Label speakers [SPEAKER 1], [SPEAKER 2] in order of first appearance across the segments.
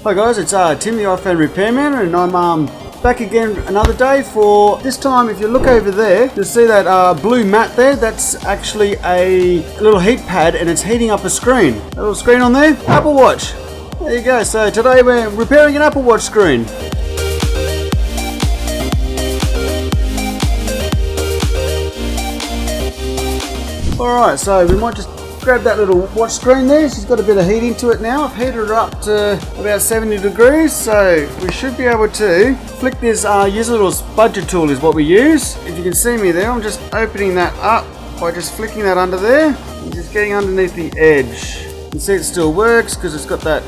[SPEAKER 1] Hi guys, it's Tim the iPhone Repairman, and I'm back again another day for this time. If you look over there, you'll see that blue mat there. That's actually a little heat pad, and it's heating up a screen. A little screen on there, Apple Watch. There you go. So today we're repairing an Apple Watch screen. Alright, so we might just grab that little watch screen there. She's got a bit of heat into it now. I've heated her up to about 70 degrees, so we should be able to flick this, use a little Spudger Tool is what we use. If you can see me there, I'm just opening that up by just flicking that under there and just getting underneath the edge. You can see it still works because it's got that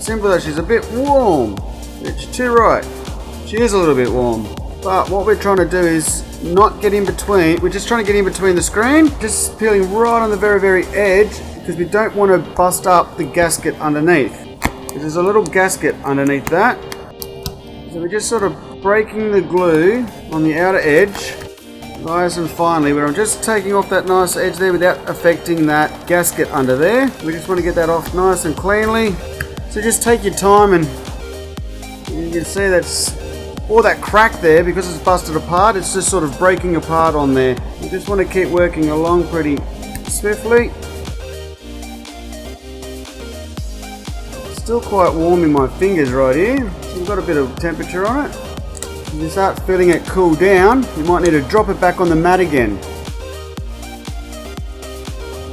[SPEAKER 1] symbol that she's a bit warm, which too right. She is a little bit warm, but what we're trying to do is not get in between. We're just trying to get in between the screen, just peeling right on the very edge because we don't want to bust up the gasket underneath. There's a little gasket underneath that, so we're just sort of breaking the glue on the outer edge nice and finely, where I'm just taking off that nice edge there without affecting that gasket under there. We just want to get that off nice and cleanly, so just take your time, and you can see that's all that crack there, because it's busted apart. It's just sort of breaking apart on there. You just want to keep working along pretty swiftly. Still quite warm in my fingers right here, so we've got a bit of temperature on it. If you start feeling it cool down, you might need to drop it back on the mat again.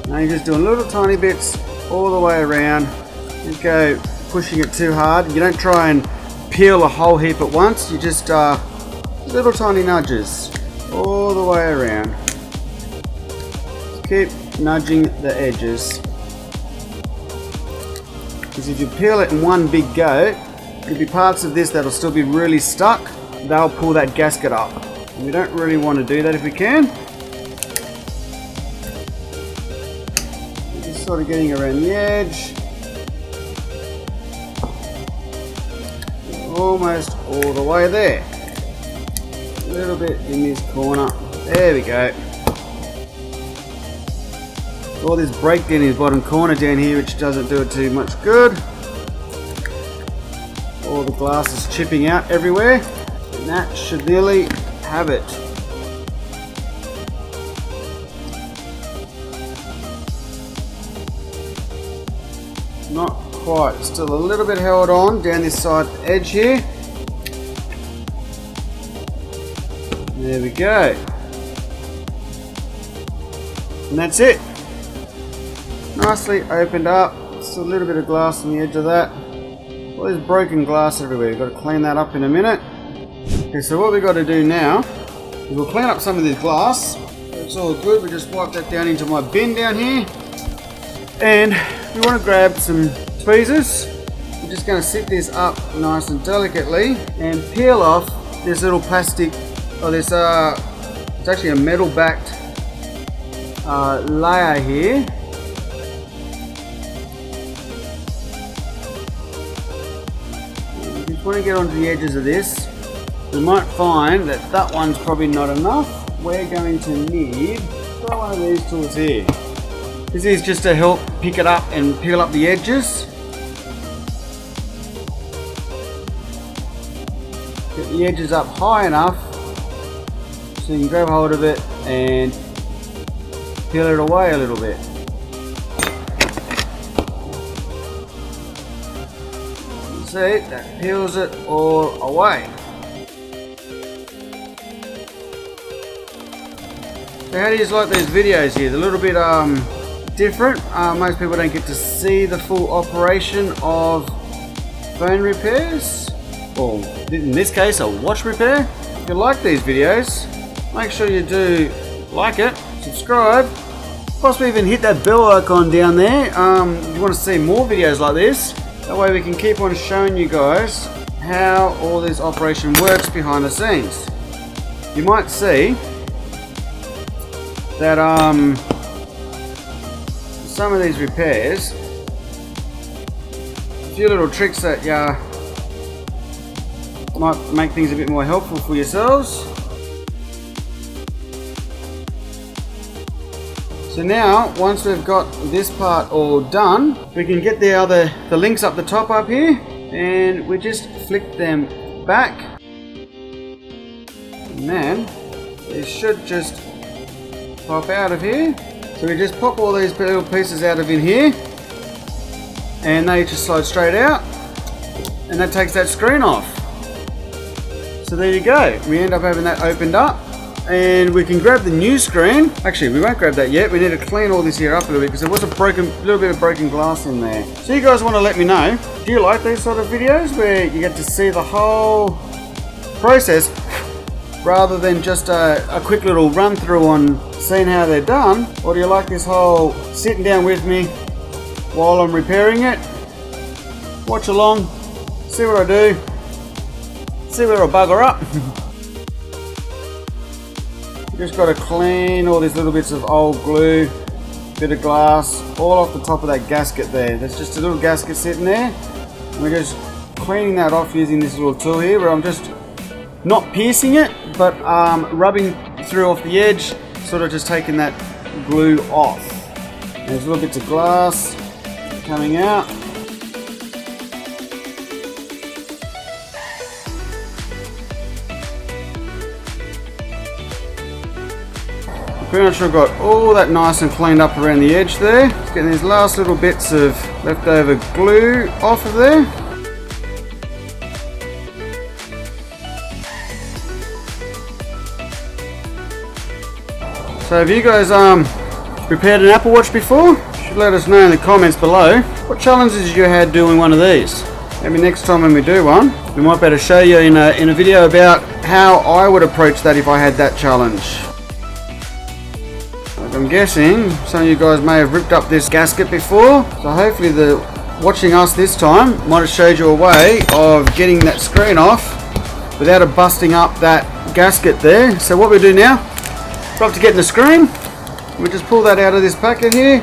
[SPEAKER 1] Now you're just doing little tiny bits all the way around. Don't go pushing it too hard. You don't try and peel a whole heap at once. You just little tiny nudges all the way around. Keep nudging the edges, because if you peel it in one big go, there'll be parts of this that'll still be really stuck. They'll pull that gasket up, and we don't really want to do that if we can. Just sort of getting around the edge. Almost all the way there. A little bit in this corner. There we go. All this break in his bottom corner down here, which doesn't do it too much good. All the glass is chipping out everywhere, and that should nearly have it. Not quite, still a little bit held on down this side edge here. There we go. And that's it. Nicely opened up. Still a little bit of glass on the edge of that. All this broken glass everywhere. We've got to clean that up in a minute. Okay, so what we've got to do now is we'll clean up some of this glass. It's all good. We just wipe that down into my bin down here. And we want to grab some tweezers. We're just going to sit this up nice and delicately and peel off this little plastic, or this it's actually a metal backed layer here. You just want to get onto the edges of this. You might find that that one's probably not enough. We're going to need one of these tools here. This is just to help pick it up and peel up the edges. Get the edges up high enough so you can grab hold of it and peel it away a little bit. See, that peels it all away. So how do you like these videos here? They're a little bit different. Most people don't get to see the full operation of phone repairs, or in this case a watch repair. If you like these videos, make sure you do like it, subscribe, possibly even hit that bell icon down there if you want to see more videos like this. That way we can keep on showing you guys how all this operation works behind the scenes. You might see that some of these repairs, a few little tricks that might make things a bit more helpful for yourselves. So now, once we've got this part all done, we can get the links up the top up here, and we just flick them back, and then they should just pop out of here. So we just pop all these little pieces out of in here, and they just slide straight out, and that takes that screen off. So there you go, we end up having that opened up, and we can grab the new screen. Actually, we won't grab that yet. We need to clean all this here up a little bit because there was a little bit of broken glass in there. So you guys want to let me know, do you like these sort of videos where you get to see the whole process rather than just a quick little run through on seeing how they're done? Or do you like this whole sitting down with me while I'm repairing it, watch along, see what I do, see where I bugger up? Just got to clean all these little bits of old glue, bit of glass, all off the top of that gasket there. There's just a little gasket sitting there. And we're just cleaning that off using this little tool here, where I'm just not piercing it, but rubbing through off the edge, sort of just taking that glue off. And there's little bits of glass coming out. Pretty much I've got all that nice and cleaned up around the edge there. Just getting these last little bits of leftover glue off of there. So have you guys repaired an Apple Watch before? You should let us know in the comments below what challenges you had doing one of these. Maybe next time when we do one, we might be able to show you in a video about how I would approach that if I had that challenge. I'm guessing some of you guys may have ripped up this gasket before, so hopefully watching us this time might have showed you a way of getting that screen off without it busting up that gasket there. So what we do now, we're up to getting the screen. We just pull that out of this packet here,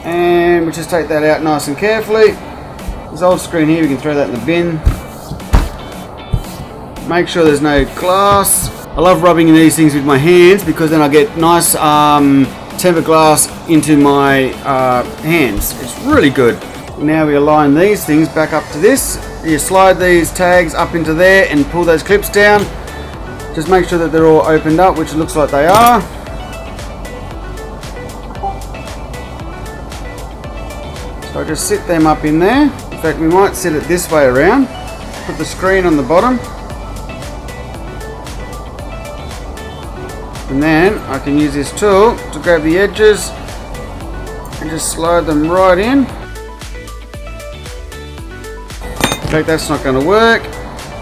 [SPEAKER 1] and we just take that out nice and carefully. This old screen here, we can throw that in the bin. Make sure there's no glass. I love rubbing these things with my hands because then I get nice tempered glass into my hands. It's really good. Now we align these things back up to this. You slide these tags up into there and pull those clips down. Just make sure that they're all opened up, which it looks like they are. So I just sit them up in there. In fact, we might sit it this way around. Put the screen on the bottom. And then I can use this tool to grab the edges and just slide them right in. In fact, that's not going to work.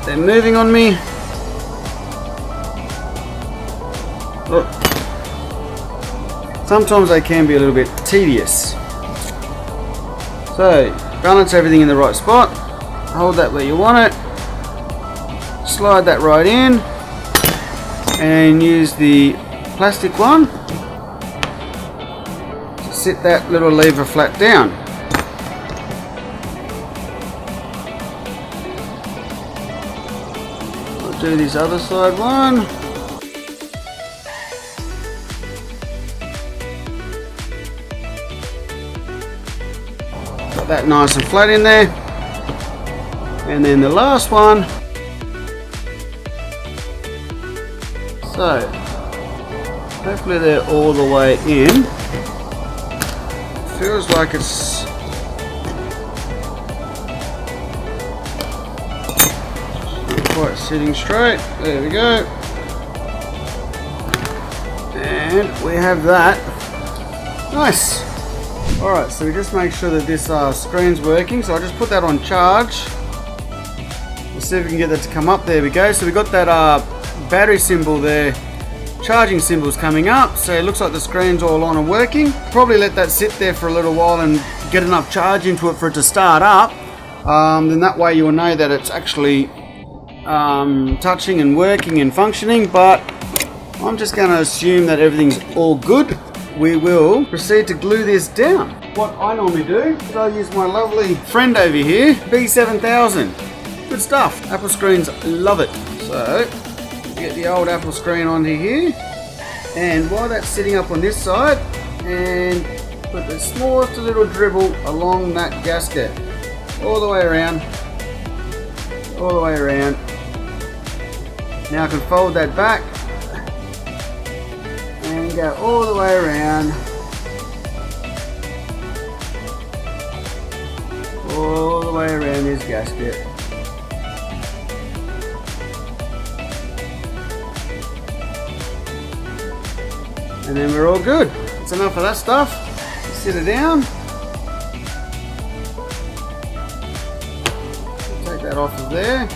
[SPEAKER 1] They're moving on me. Look. Sometimes they can be a little bit tedious. So, balance everything in the right spot. Hold that where you want it. Slide that right in. And use the plastic one to sit that little lever flat down. I'll do this other side one. Got that nice and flat in there. And then the last one. So, hopefully they're all the way in. Feels like it's not quite sitting straight. There we go. And we have that. Nice. Alright, so we just make sure that this screen's working. So I just put that on charge. Let's see if we can get that to come up. There we go. So we got that battery symbol there, charging symbol's coming up, so it looks like the screen's all on and working. Probably let that sit there for a little while and get enough charge into it for it to start up. Then that way you'll know that it's actually touching and working and functioning, but I'm just going to assume that everything's all good. We will proceed to glue this down. What I normally do is I use my lovely friend over here, B7000. Good stuff. Apple screens love it. So get the old Apple screen onto here, and while that's sitting up on this side, and put put the smallest little dribble along that gasket, all the way around, all the way around. Now I can fold that back and go all the way around, all the way around this gasket. And then we're all good. That's enough of that stuff. Sit it down. Take that off of there.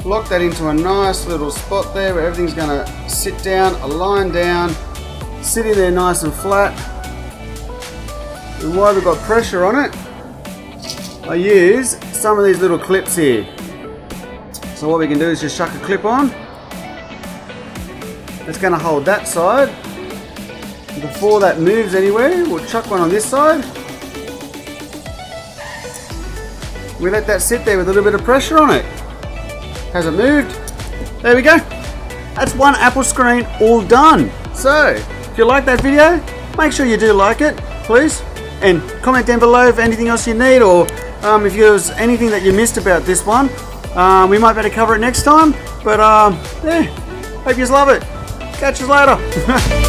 [SPEAKER 1] Lock that into a nice little spot there where everything's going to sit down, align down, sit in there nice and flat. And while we've got pressure on it, I use some of these little clips here. So what we can do is just chuck a clip on. It's going to hold that side. Before that moves anywhere, we'll chuck one on this side. We let that sit there with a little bit of pressure on it. Hasn't moved. There we go. That's one Apple screen all done. So, if you like that video, make sure you do like it, please. And comment down below if anything else you need, or if there's anything that you missed about this one. We might better cover it next time. But yeah, hope you love it. Catch you later.